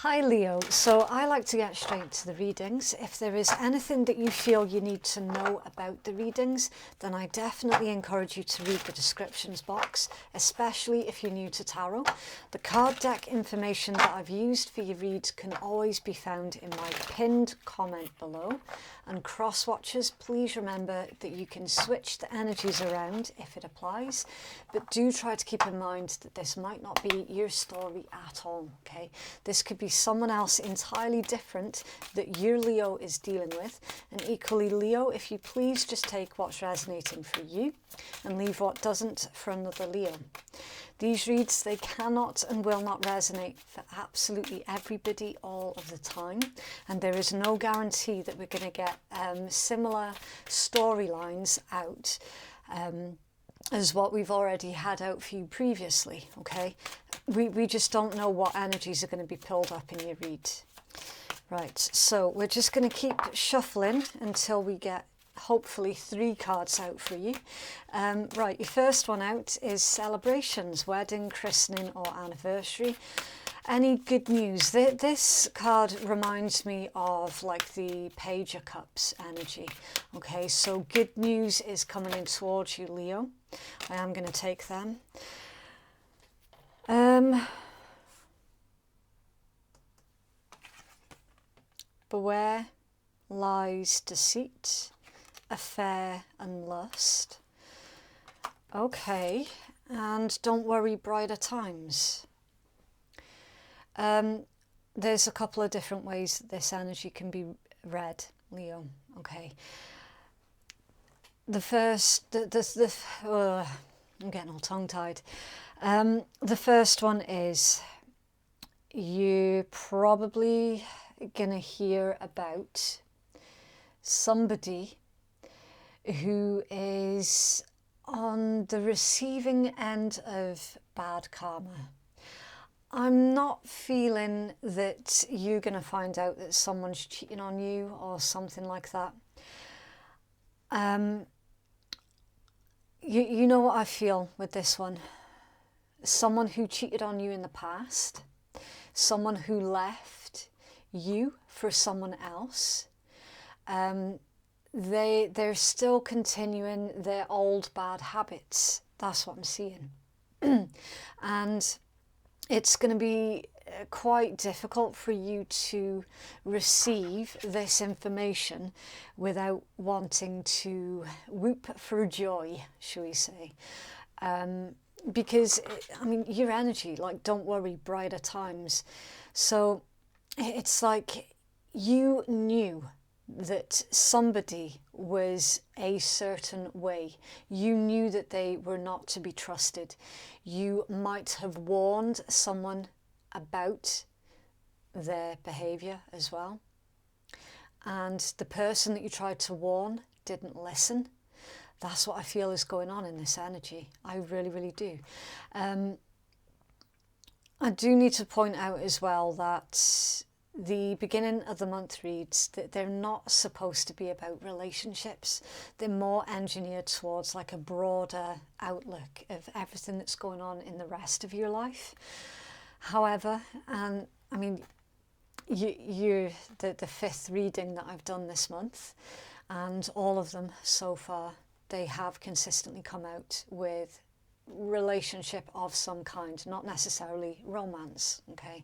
Hi Leo, so I like to get straight to the readings. If there is anything that you feel you need to know about the readings, then I definitely encourage you to read the descriptions box, especially if you're new to tarot. The card deck information that I've used for your reads can always be found in my pinned comment below. And cross watchers, please remember that you can switch the energies around if it applies, but do try to keep in mind that this might not be your story at all, okay? This could be someone else entirely different that your Leo is dealing with. And equally, Leo, if you please just take what's resonating for you and leave what doesn't for another Leo. These reads, they cannot and will not resonate for absolutely everybody all of the time. And there is no guarantee that we're going to get similar storylines out as what we've already had out for you previously, okay? We just don't know what energies are going to be pulled up in your read. Right, so we're just going to keep shuffling until we get hopefully 3 cards out for you. Right, your first one out is celebrations, wedding, christening or anniversary. Any good news? This card reminds me of like the Page of Cups energy. Okay, so good news is coming in towards you, Leo. I am going to take them. Beware lies, deceit, affair and lust. Okay, and don't worry, brighter times. There's a couple of different ways that this energy can be read, Leo. Okay. The first, I'm getting all tongue-tied. The first one is you're probably gonna hear about somebody who is on the receiving end of bad karma. I'm not feeling that you're going to find out that someone's cheating on you or something like that. You know what I feel with this one. Someone who cheated on you in the past, someone who left you for someone else. They're still continuing their old bad habits. That's what I'm seeing. And it's going to be quite difficult for you to receive this information without wanting to whoop for joy, shall we say. Because, I mean, your energy, like, don't worry, brighter times. So it's like you knew that somebody was a certain way. You knew that they were not to be trusted. You might have warned someone about their behavior as well. And the person that you tried to warn didn't listen. That's what I feel is going on in this energy. I really, really do. I do need to point out as well that the beginning of the month reads that they're not supposed to be about relationships. They're more engineered towards like a broader outlook of everything that's going on in the rest of your life. However, and I mean, you're the 5th reading that I've done this month, and all of them so far, they have consistently come out with relationship of some kind, not necessarily romance, okay?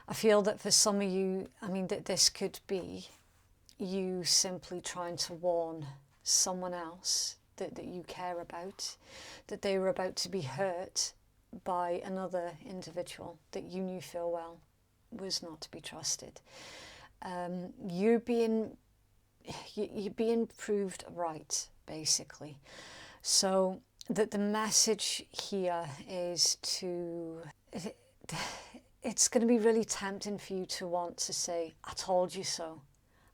I feel that for some of you, I mean, that this could be you simply trying to warn someone else that you care about, that they were about to be hurt by another individual that you knew full well was not to be trusted. You're being proved right, basically. So that the message here is to... It's going to be really tempting for you to want to say, I told you so.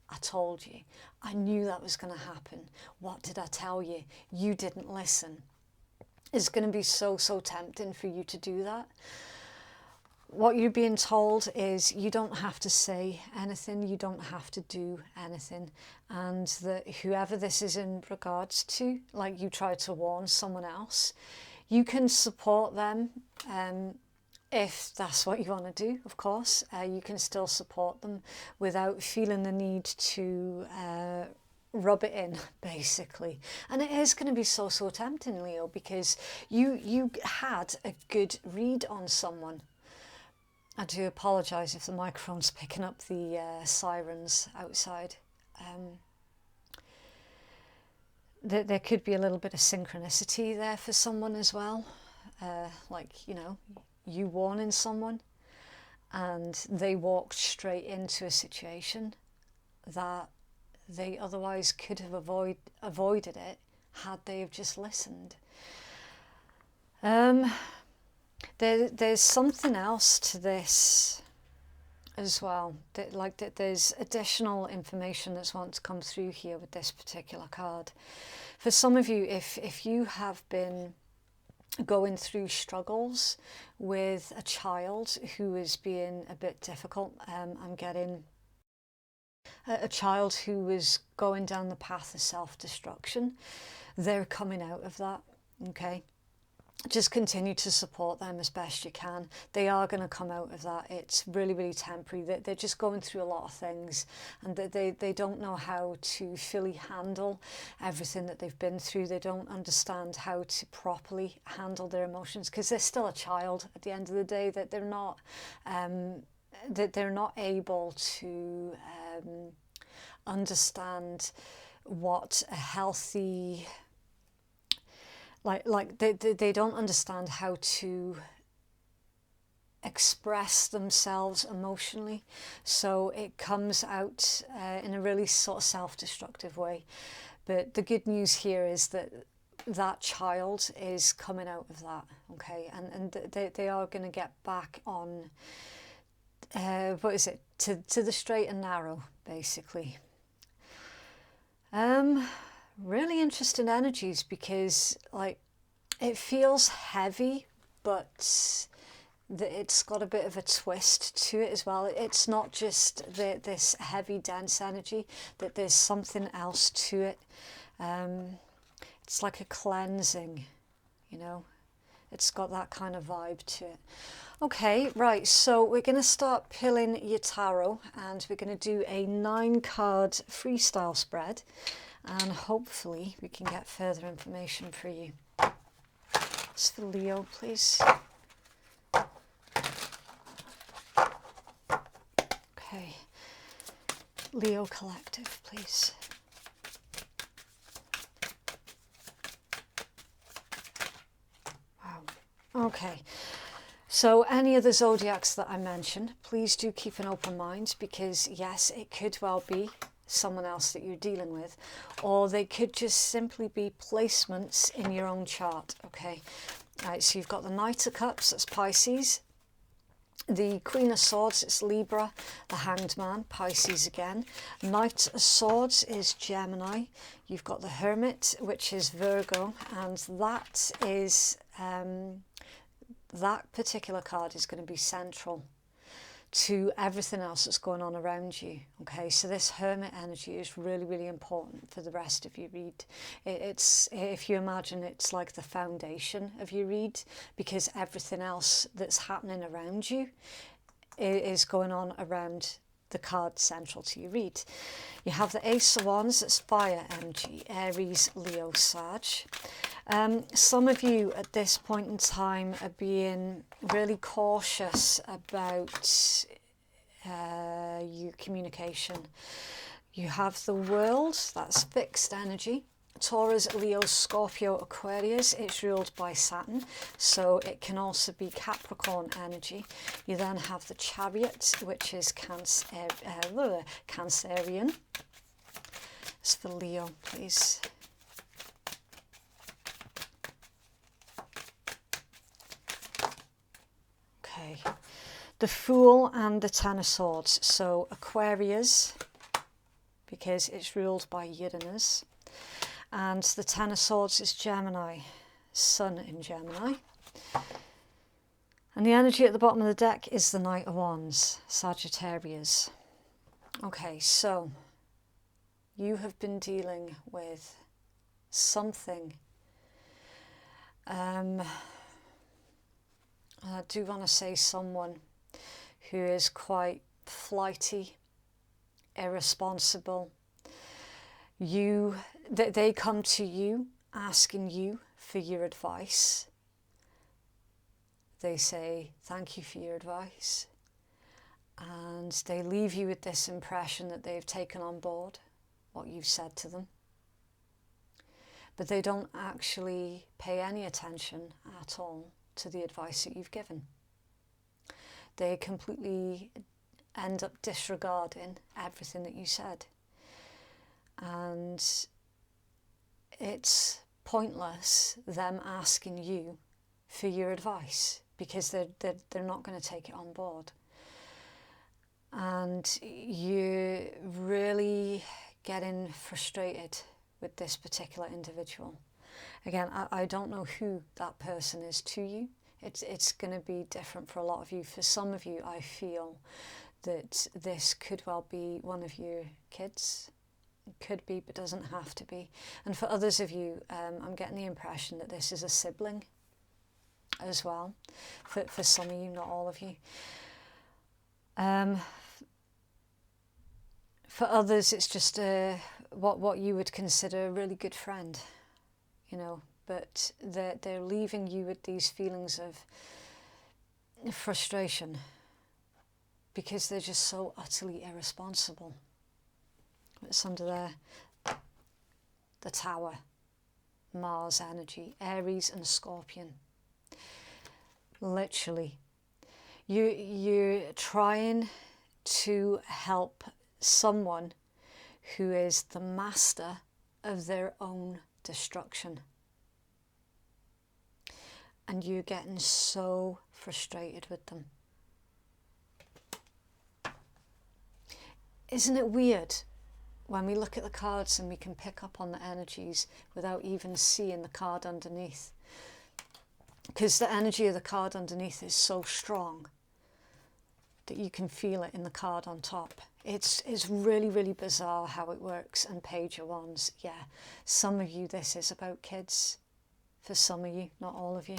I told you. I knew that was going to happen. What did I tell you? You didn't listen. It's going to be so tempting for you to do that. What you're being told is you don't have to say anything. You don't have to do anything. And that whoever this is in regards to, like you tried to warn someone else, you can support them if that's what you want to do, of course, you can still support them without feeling the need to rub it in, basically. And it is going to be so tempting, Leo, because you had a good read on someone. I do apologise if the microphone's picking up the sirens outside. There could be a little bit of synchronicity there for someone as well. Like, you know, you warning someone and they walked straight into a situation that they otherwise could have avoided it had they have just listened. There's something else to this as well. There's additional information that's want to come through here with this particular card. For some of you, if you have been going through struggles with a child who is being a bit difficult, I'm getting a child who was going down the path of self-destruction, they're coming out of that, okay? Just continue to support them as best you can. They are going to come out of that. It's really temporary. They're just going through a lot of things, and they don't know how to fully handle everything that they've been through. They don't understand how to properly handle their emotions because they're still a child at the end of the day. That they're not able to understand what a healthy they don't understand how to express themselves emotionally, so it comes out in a really sort of self-destructive way. But the good news here is that that child is coming out of that, okay, and they are going to get back on to the straight and narrow, basically. Really interesting energies, because like it feels heavy, but it's got a bit of a twist to it as well. It's not just this heavy dense energy, that there's something else to it. It's like a cleansing, you know, it's got that kind of vibe to it. Okay, right, so we're going to start pilling your tarot, and we're going to do a 9-card freestyle spread, and hopefully we can get further information for you. It's for Leo, please. Okay, Leo Collective, please. Wow, okay. So any of the zodiacs that I mentioned, please do keep an open mind, because yes, it could well be someone else that you're dealing with, or they could just simply be placements in your own chart, okay? All right, so you've got the Knight of Cups, that's Pisces. The Queen of Swords, it's Libra. The Hanged Man, Pisces again. Knight of Swords is Gemini. You've got the Hermit, which is Virgo, and that is that particular card is going to be central to everything else that's going on around you. Okay, so this Hermit energy is really important for the rest of your read. It's, if you imagine, it's like the foundation of your read, because everything else that's happening around you is going on around the card central to your read. You have the Ace of Wands, that's fire energy, Aries, Leo, Sag. Some of you at this point in time are being really cautious about your communication. You have the World, that's fixed energy. Taurus, Leo, Scorpio, Aquarius, it's ruled by Saturn, so it can also be Capricorn energy. You then have the Chariot, which is Cancerian. It's for Leo, please. Okay, the Fool and the Ten of Swords. So Aquarius, because it's ruled by Uranus. And the Ten of Swords is Gemini, Sun in Gemini. And the energy at the bottom of the deck is the Knight of Wands, Sagittarius. Okay, so you have been dealing with something I do want to say someone who is quite flighty, irresponsible. They come to you asking you for your advice. They say, thank you for your advice. And they leave you with this impression that they've taken on board what you've said to them. But they don't actually pay any attention at all to the advice that you've given. They completely end up disregarding everything that you said. And it's pointless them asking you for your advice because they're not going to take it on board. And you're really getting frustrated with this particular individual. Again, I don't know who that person is to you. It's going to be different for a lot of you. For some of you, I feel that this could well be one of your kids. It could be, but doesn't have to be. And for others of you, I'm getting the impression that this is a sibling as well. For some of you, not all of you. For others, it's just what you would consider a really good friend, you know. But they're leaving you with these feelings of frustration because they're just so utterly irresponsible. It's under the Tower, Mars energy, Aries and Scorpion. Literally, you're trying to help someone who is the master of their own destruction. And you're getting so frustrated with them. Isn't it weird when we look at the cards and we can pick up on the energies without even seeing the card underneath? Because the energy of the card underneath is so strong that you can feel it in the card on top. It's really, really bizarre how it works. And Page of Wands, yeah. Some of you, this is about kids. For some of you, not all of you.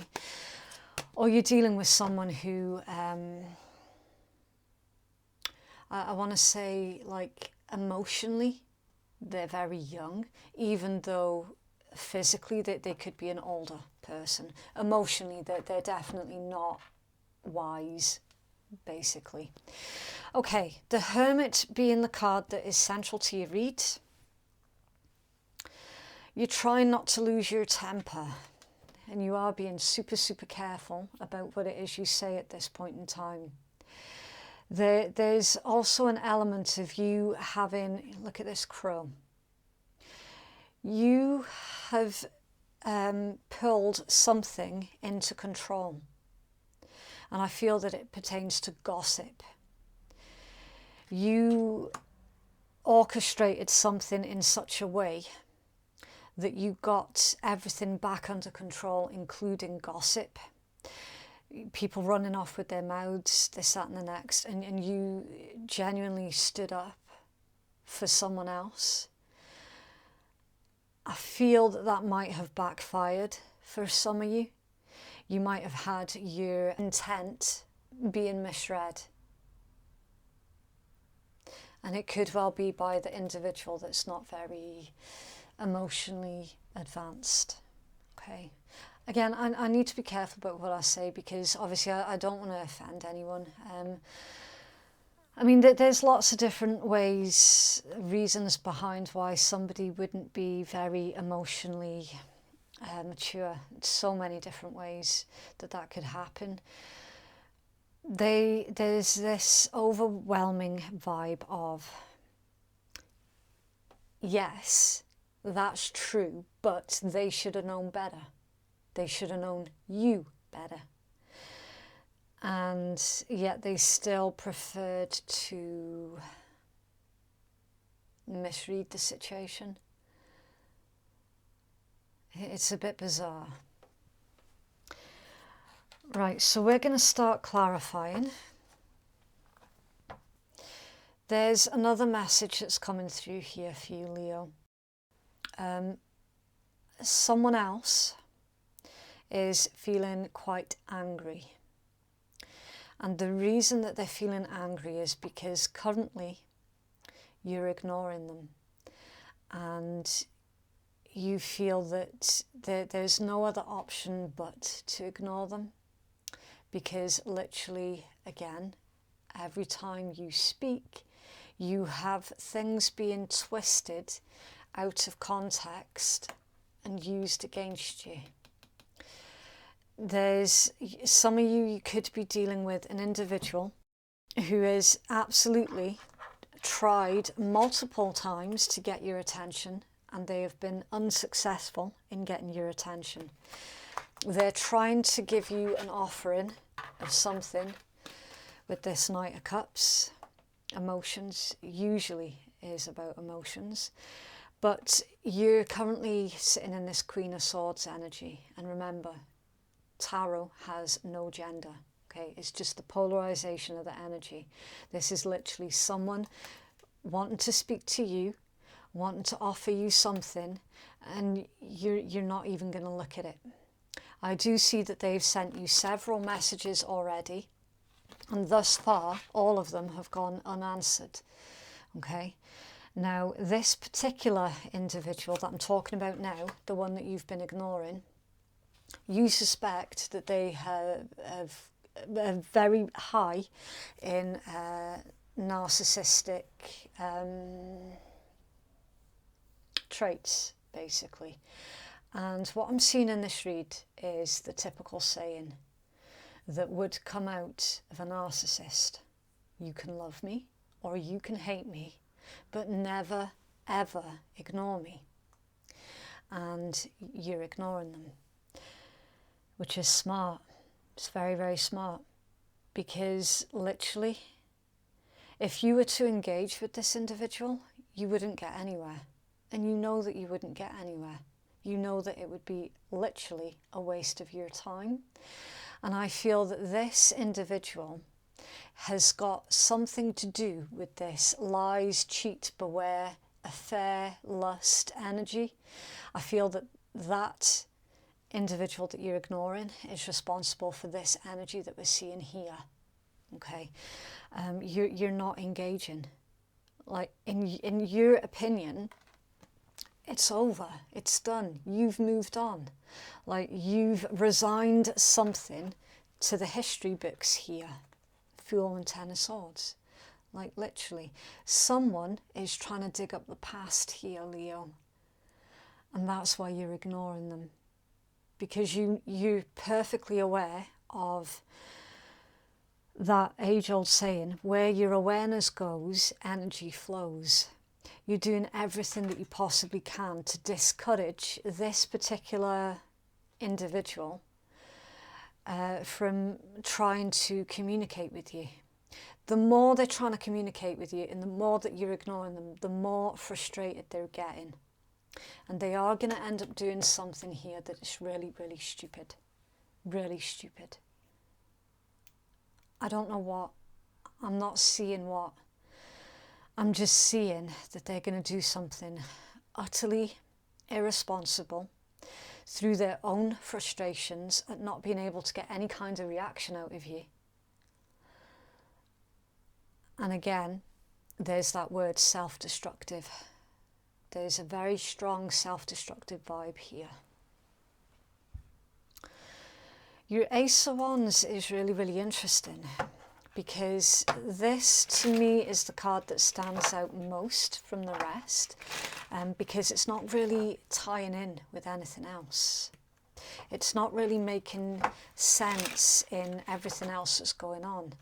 Or you're dealing with someone who, I want to say, like, emotionally, they're very young, even though physically they could be an older person. Emotionally, they're definitely not wise, basically. Okay, the Hermit being the card that is central to your read. You're trying not to lose your temper. And you are being super, super careful about what it is you say at this point in time. There's also an element of you having, look at this crow. You have pulled something into control. And I feel that it pertains to gossip. You orchestrated something in such a way that you got everything back under control, including gossip. People running off with their mouths, this, that and the next. And you genuinely stood up for someone else. I feel that might have backfired for some of you. You might have had your intent being misread. And it could well be by the individual that's not very emotionally advanced. Okay. Again, I need to be careful about what I say because obviously I don't want to offend anyone. I mean, there's lots of different ways, reasons behind why somebody wouldn't be very emotionally mature. So many different ways that could happen. There's this overwhelming vibe of, yes, that's true, but they should have known better. They should have known you better. And yet they still preferred to misread the situation. It's a bit bizarre. Right, so we're going to start clarifying. There's another message that's coming through here for you, Leo. Someone else is feeling quite angry And the reason that they're feeling angry is because currently you're ignoring them. And you feel that there's no other option but to ignore them. Because literally, again, every time you speak, you have things being twisted out of context and used against you. There's some of you could be dealing with an individual who has absolutely tried multiple times to get your attention, and they have been unsuccessful in getting your attention. They're trying to give you an offering of something with this Knight of Cups. Emotions usually is about emotions, but you're currently sitting in this Queen of Swords energy. And remember, tarot has no gender. Okay, it's just the polarization of the energy. This is literally someone wanting to speak to you, wanting to offer you something, and you're not even going to look at it. I do see that they've sent you several messages already, and thus far all of them have gone unanswered. Okay, now this particular individual that I'm talking about now, the one that you've been ignoring, you suspect that they have very high in narcissistic traits, basically. And what I'm seeing in this read is the typical saying that would come out of a narcissist. You can love me or you can hate me, but never, ever ignore me. And you're ignoring them, which is smart. It's very, very smart, because literally, if you were to engage with this individual, you wouldn't get anywhere. And you know that you wouldn't get anywhere. You know that it would be literally a waste of your time. And I feel that this individual has got something to do with this lies, cheat, beware, affair, lust energy. I feel that that individual that you're ignoring is responsible for this energy that we're seeing here. Okay, you're not engaging. Like in your opinion, it's over, it's done, you've moved on. Like you've resigned something to the history books here. Fool and Ten of Swords. Like literally, someone is trying to dig up the past here, Leo. And that's why you're ignoring them. Because you're perfectly aware of that age-old saying, where your awareness goes, energy flows. You're doing everything that you possibly can to discourage this particular individual from trying to communicate with you. The more they're trying to communicate with you and the more that you're ignoring them, the more frustrated they're getting. And they are going to end up doing something here that is really, really stupid. Really stupid. I don't know what. I'm not seeing what. I'm just seeing that they're going to do something utterly irresponsible through their own frustrations at not being able to get any kind of reaction out of you. And again, there's that word self-destructive. There's a very strong self-destructive vibe here. Your Ace of Wands is really, really interesting, because this to me is the card that stands out most from the rest, because it's not really tying in with anything else. It's not really making sense in everything else that's going on.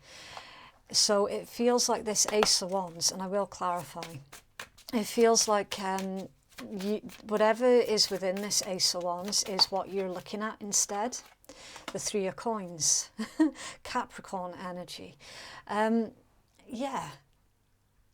So it feels like this Ace of Wands, and I will clarify, it feels like whatever is within this Ace of Wands is what you're looking at instead. The Three of Coins, Capricorn energy. Yeah,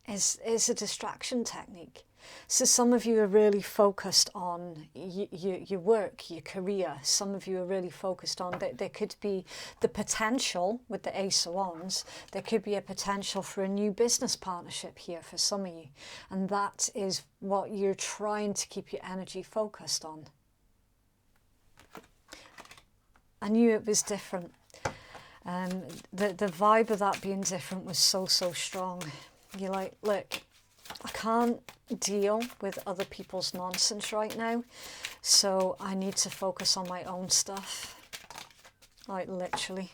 is a distraction technique. So some of you are really focused on your work, your career. Some of you are really focused on that. There could be the potential with the Ace of Wands. There could be a potential for a new business partnership here for some of you. And that is what you're trying to keep your energy focused on. I knew it was different. The vibe of that being different was so strong. You're like, look, I can't deal with other people's nonsense right now, so I need to focus on my own stuff. Like, literally.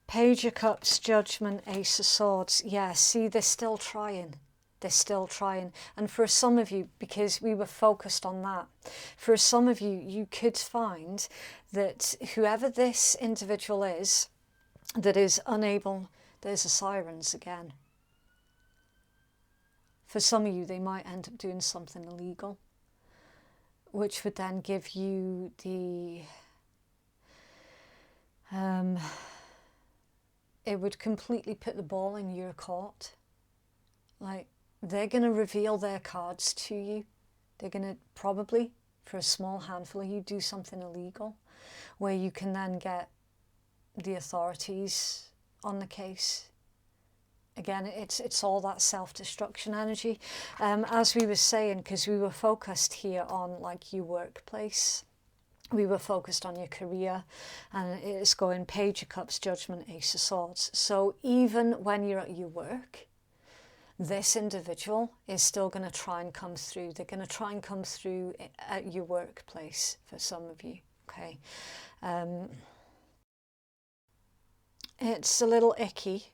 Page of Cups, Judgment, Ace of Swords. Yeah, see, they're still trying. They're still trying. And for some of you, because we were focused on that, for some of you, you could find that whoever this individual is that is unable, there's the sirens again. For some of you, they might end up doing something illegal, which would then give you the... it would completely put the ball in your court. Like, they're going to reveal their cards to you. They're going to probably, for a small handful of you, do something illegal, where you can then get the authorities on the case. Again, it's all that self-destruction energy. As we were saying, because we were focused here on like your workplace, we were focused on your career, and it's going Page of Cups, Judgment, Ace of Swords. So even when you're at your work, this individual is still going to try and come through. They're going to try and come through at your workplace for some of you, okay? It's a little icky,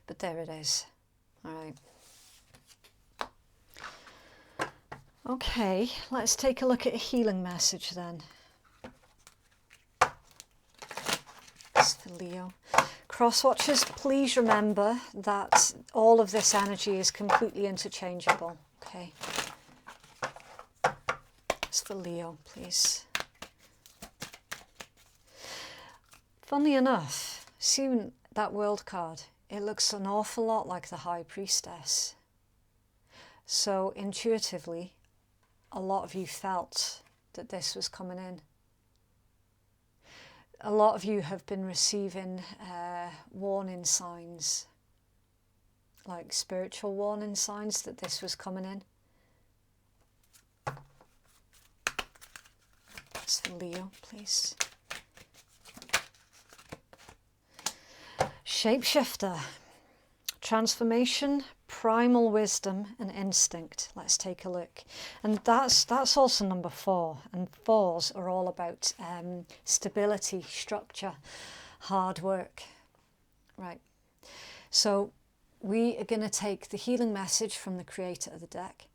but there it is. All right. Okay, let's take a look at a healing message then. It's for Leo. Cross watchers, please remember that all of this energy is completely interchangeable. Okay. It's for Leo, please. Funnily enough, seeing that World card, it looks an awful lot like the High Priestess. So intuitively, a lot of you felt that this was coming in. A lot of you have been receiving warning signs, like spiritual warning signs that this was coming in. That's for Leo, please. Shapeshifter, transformation, primal wisdom and instinct. Let's take a look. And that's also number 4, and 4s are all about stability, structure, hard work. Right, so we are going to take the healing message from the creator of the deck.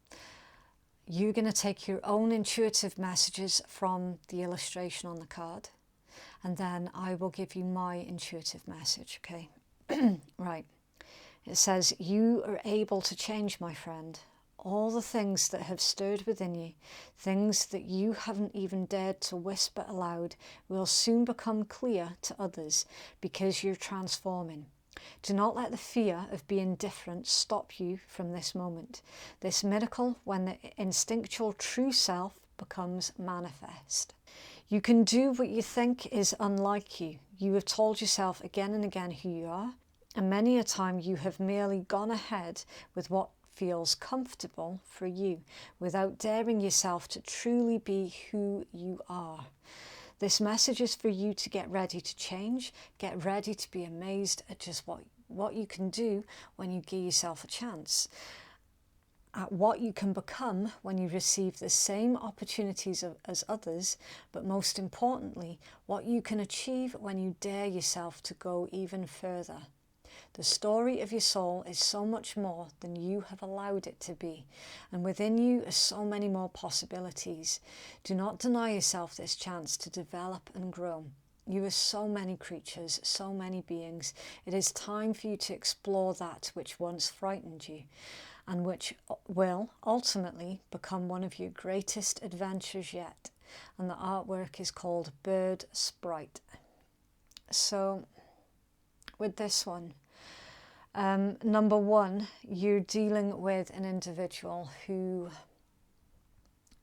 You're going to take your own intuitive messages from the illustration on the card, and then I will give you my intuitive message, okay? Right. It says, you are able to change, my friend. All the things that have stirred within you, things that you haven't even dared to whisper aloud, will soon become clear to others because you're transforming. Do not let the fear of being different stop you from this moment, this miracle when the instinctual true self becomes manifest. You can do what you think is unlike you. You have told yourself again and again who you are, and many a time you have merely gone ahead with what feels comfortable for you, without daring yourself to truly be who you are. This message is for you to get ready to change, get ready to be amazed at just what you can do when you give yourself a chance, at what you can become when you receive the same opportunities as others, but most importantly, what you can achieve when you dare yourself to go even further. The story of your soul is so much more than you have allowed it to be, and within you are so many more possibilities. Do not deny yourself this chance to develop and grow. You are so many creatures, so many beings. It is time for you to explore that which once frightened you, and which will ultimately become one of your greatest adventures yet. And the artwork is called Bird Sprite. So with this one, number 1, you're dealing with an individual who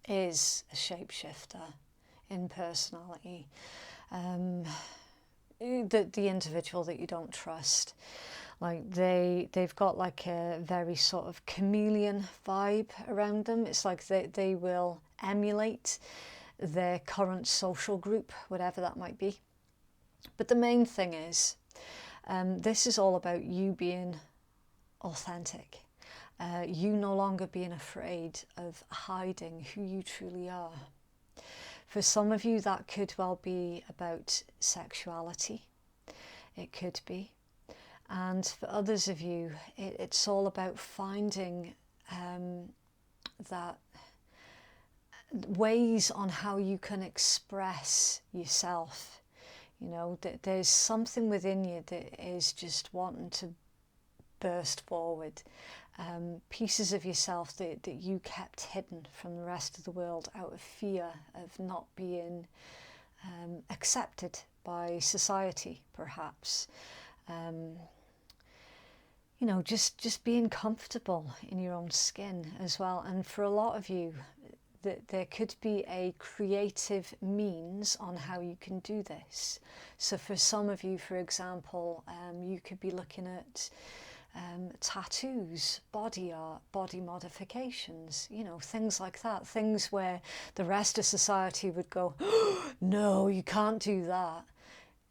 is a shapeshifter in personality. The individual that you don't trust. Like they've got like a very sort of chameleon vibe around them. It's like they will emulate their current social group, whatever that might be. But the main thing is, this is all about you being authentic. You no longer being afraid of hiding who you truly are. For some of you, that could well be about sexuality. It could be. And for others of you, it's all about finding that ways on how you can express yourself. You know, there's something within you that is just wanting to burst forward. Pieces of yourself that you kept hidden from the rest of the world out of fear of not being accepted by society, perhaps. You know, just being comfortable in your own skin as well. And for a lot of you, there could be a creative means on how you can do this. So for some of you, for example, you could be looking at tattoos, body art, body modifications, you know, things like that. Things where the rest of society would go, oh, no, you can't do that.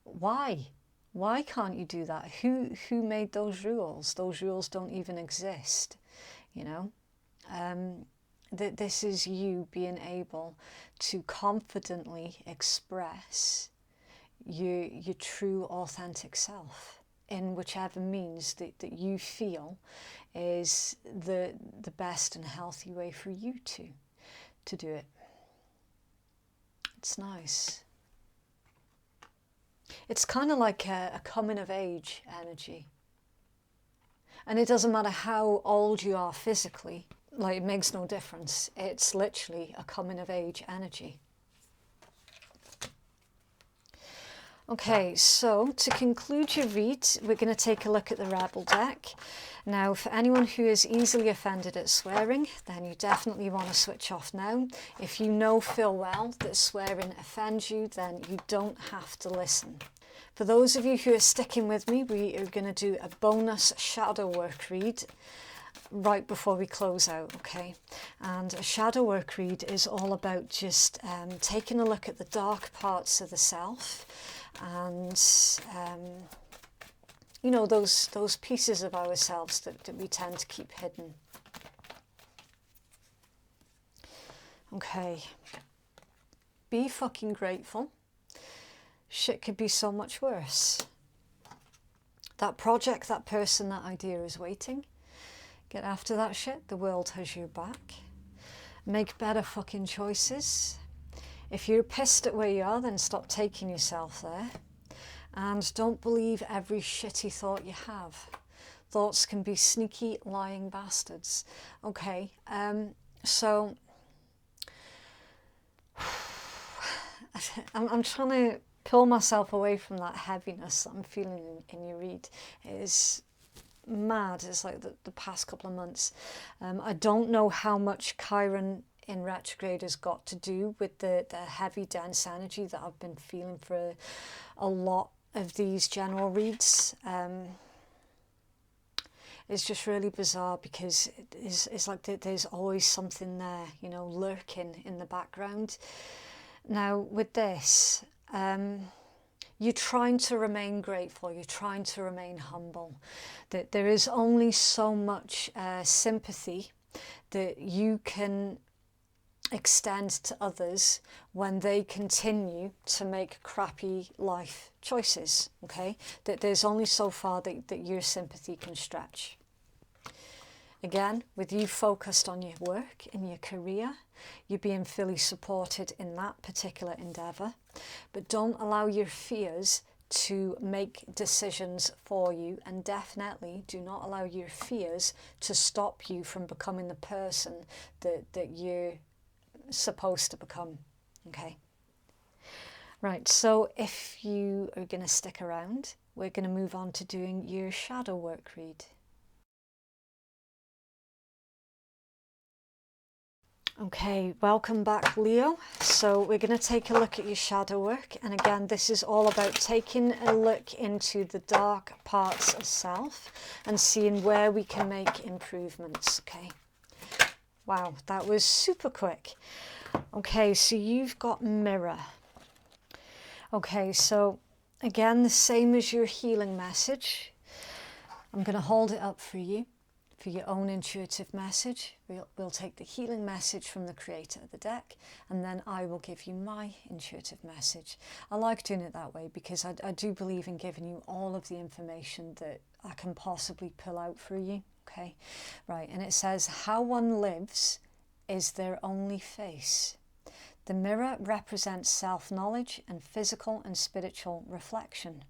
Why? Why can't you do that? Who made those rules? Those rules don't even exist, you know. This is you being able to confidently express your true authentic self in whichever means that you feel is the best and healthy way for you to do it. It's nice. It's kind of like a coming of age energy. And it doesn't matter how old you are physically, like, it makes no difference. It's literally a coming of age energy. Okay, so to conclude your read, we're going to take a look at the Rebel deck. Now, for anyone who is easily offended at swearing, then you definitely want to switch off now. If you know full well that swearing offends you, then you don't have to listen. For those of you who are sticking with me, we are going to do a bonus shadow work read right before we close out, okay? And a shadow work read is all about just taking a look at the dark parts of the self and you know, those pieces of ourselves that we tend to keep hidden. Okay, be fucking grateful. Shit could be so much worse. That project, that person, that idea is waiting. Get after that shit. The world has your back. Make better fucking choices. If you're pissed at where you are, then stop taking yourself there. And don't believe every shitty thought you have. Thoughts can be sneaky, lying bastards. Okay, so I'm trying to pull myself away from that heaviness that I'm feeling in your read. It is mad. It's like the past couple of months. I don't know how much Chiron in retrograde has got to do with the heavy, dense energy that I've been feeling for a lot of these general reads. It's just really bizarre because it's like there's always something there, you know, lurking in the background. Now with this, you're trying to remain grateful, you're trying to remain humble. That there is only so much sympathy that you can extend to others when they continue to make crappy life choices, okay? That there's only so far that your sympathy can stretch. Again, with you focused on your work, in your career, you're being fully supported in that particular endeavour, but don't allow your fears to make decisions for you, and definitely do not allow your fears to stop you from becoming the person that you're supposed to become, okay? Right, so if you are going to stick around, we're going to move on to doing your shadow work read. Okay, welcome back, Leo. So we're going to take a look at your shadow work, and again, this is all about taking a look into the dark parts of self and seeing where we can make improvements, okay? Wow, that was super quick. Okay, so you've got mirror. Okay, so again, the same as your healing message. I'm going to hold it up for you, for your own intuitive message. We'll take the healing message from the creator of the deck, and then I will give you my intuitive message. I like doing it that way because I do believe in giving you all of the information that I can possibly pull out for you. Okay, right, and it says, how one lives is their only face. The mirror represents self-knowledge and physical and spiritual reflection.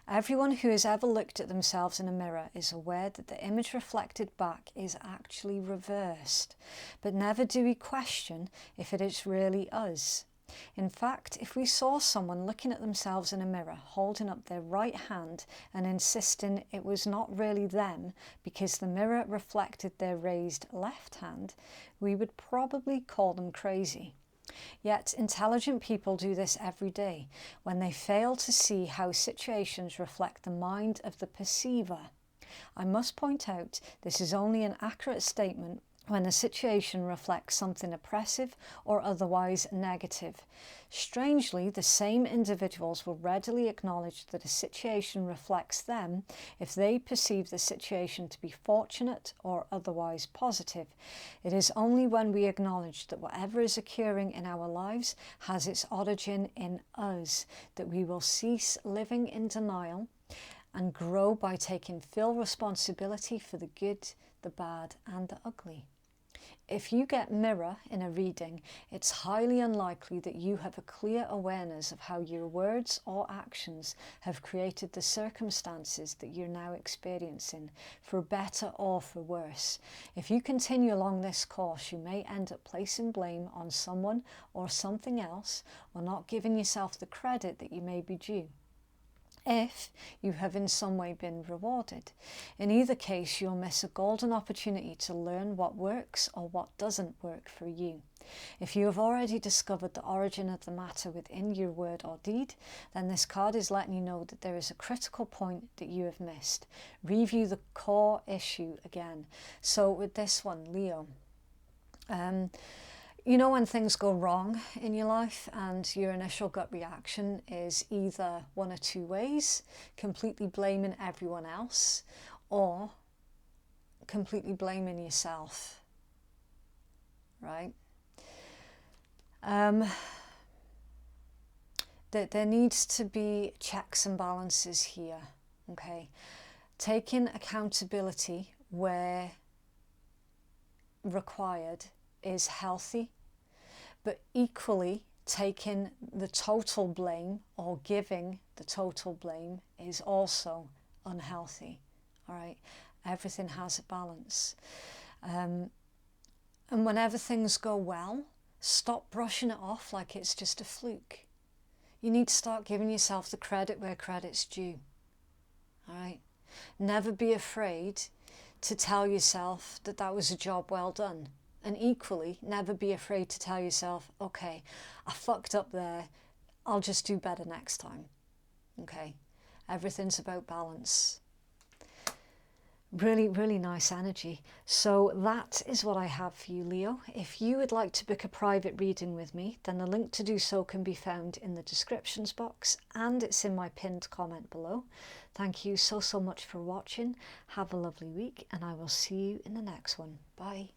Everyone who has ever looked at themselves in a mirror is aware that the image reflected back is actually reversed, but never do we question if it is really us. In fact, if we saw someone looking at themselves in a mirror, holding up their right hand and insisting it was not really them because the mirror reflected their raised left hand, we would probably call them crazy. Yet intelligent people do this every day when they fail to see how situations reflect the mind of the perceiver. I must point out this is only an accurate statement when a situation reflects something oppressive or otherwise negative. Strangely, the same individuals will readily acknowledge that a situation reflects them if they perceive the situation to be fortunate or otherwise positive. It is only when we acknowledge that whatever is occurring in our lives has its origin in us that we will cease living in denial and grow by taking full responsibility for the good, the bad, and the ugly. If you get mirror in a reading, it's highly unlikely that you have a clear awareness of how your words or actions have created the circumstances that you're now experiencing, for better or for worse. If you continue along this course, you may end up placing blame on someone or something else, or not giving yourself the credit that you may be due, if you have in some way been rewarded. In either case, you'll miss a golden opportunity to learn what works or what doesn't work for you. If you have already discovered the origin of the matter within your word or deed, then this card is letting you know that there is a critical point that you have missed. Review the core issue again. So with this one, Leo, you know when things go wrong in your life and your initial gut reaction is either one or two ways: completely blaming everyone else or completely blaming yourself, right? There needs to be checks and balances here, okay? Taking accountability where required is healthy, but equally taking the total blame or giving the total blame is also unhealthy. All right, everything has a balance, and whenever things go well, stop brushing it off like it's just a fluke. You need to start giving yourself the credit where credit's due. All right, never be afraid to tell yourself that that was a job well done. And equally, never be afraid to tell yourself, okay, I fucked up there, I'll just do better next time. Okay, everything's about balance. Really, really nice energy. So that is what I have for you, Leo. If you would like to book a private reading with me, then the link to do so can be found in the descriptions box, and it's in my pinned comment below. Thank you so much for watching. Have a lovely week, and I will see you in the next one. Bye.